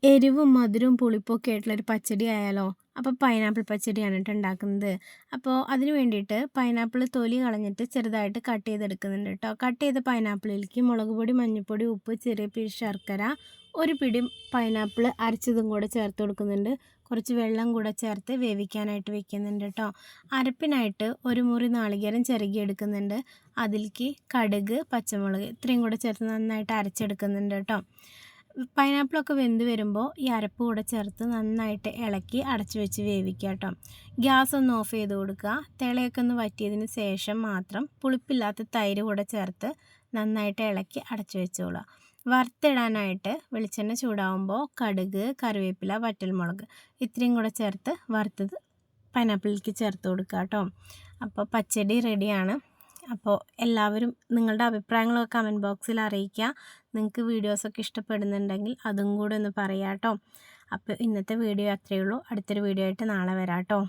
എരിവും മധുരവും പുളിപ്പൊക്കെ ആയിട്ടുള്ളൊരു പച്ചടി ആയാലോ? അപ്പോൾ പൈനാപ്പിൾ പച്ചടിയാണ് കേട്ടോ ഉണ്ടാക്കുന്നത്. അപ്പോൾ അതിന് വേണ്ടിയിട്ട് പൈനാപ്പിൾ തൊലി കളഞ്ഞിട്ട് ചെറുതായിട്ട് കട്ട് ചെയ്തെടുക്കുന്നുണ്ട് കേട്ടോ. കട്ട് ചെയ്ത പൈനാപ്പിളിലേക്ക് മുളക് പൊടി, മഞ്ഞൾപ്പൊടി, ഉപ്പ്, ചെറിയ പീസ് ശർക്കര, ഒരു പിടി പൈനാപ്പിൾ അരച്ചതും കൂടെ ചേർത്ത് കൊടുക്കുന്നുണ്ട്. കുറച്ച് വെള്ളം കൂടെ ചേർത്ത് വേവിക്കാനായിട്ട് വെക്കുന്നുണ്ട് കേട്ടോ. അരപ്പിനായിട്ട് ഒരു മുറി നാളികേരം ചിരകി എടുക്കുന്നുണ്ട്. അതിലേക്ക് കടുക്, പച്ചമുളക് ഇത്രയും കൂടെ ചേർത്ത് നന്നായിട്ട് അരച്ചെടുക്കുന്നുണ്ട് കേട്ടോ. പൈനാപ്പിളൊക്കെ വെന്ത് വരുമ്പോൾ ഈ അരപ്പ് കൂടെ ചേർത്ത് നന്നായിട്ട് ഇളക്കി അടച്ചു വെച്ച് വേവിക്കുക കേട്ടോ. ഗ്യാസ് ഒന്ന് ഓഫ് ചെയ്ത് കൊടുക്കുക. തിളയൊക്കെ ഒന്ന് വറ്റിയതിന് ശേഷം മാത്രം പുളിപ്പില്ലാത്ത തൈര് കൂടെ ചേർത്ത് നന്നായിട്ട് ഇളക്കി അടച്ചു വെച്ചോളുക. വറുത്തിടാനായിട്ട് വെളിച്ചെണ്ണ ചൂടാവുമ്പോൾ കടുക്, കറിവേപ്പില, വറ്റൽമുളക് ഇത്രയും കൂടെ ചേർത്ത് വറുത്തത് പൈനാപ്പിളിലേക്ക് ചേർത്ത് കൊടുക്കുക കേട്ടോ. അപ്പോൾ പച്ചടി റെഡിയാണ്. അപ്പോൾ എല്ലാവരും നിങ്ങളുടെ അഭിപ്രായങ്ങളൊക്കെ കമൻറ്റ് ബോക്സിൽ അറിയിക്കുക. നിങ്ങൾക്ക് വീഡിയോസൊക്കെ ഇഷ്ടപ്പെടുന്നുണ്ടെങ്കിൽ അതും കൂടെ ഒന്ന് പറയാം കേട്ടോ. അപ്പോൾ ഇന്നത്തെ വീഡിയോ അത്രയേ ഉള്ളൂ. അടുത്തൊരു വീഡിയോ ആയിട്ട് നാളെ വരാം കേട്ടോ.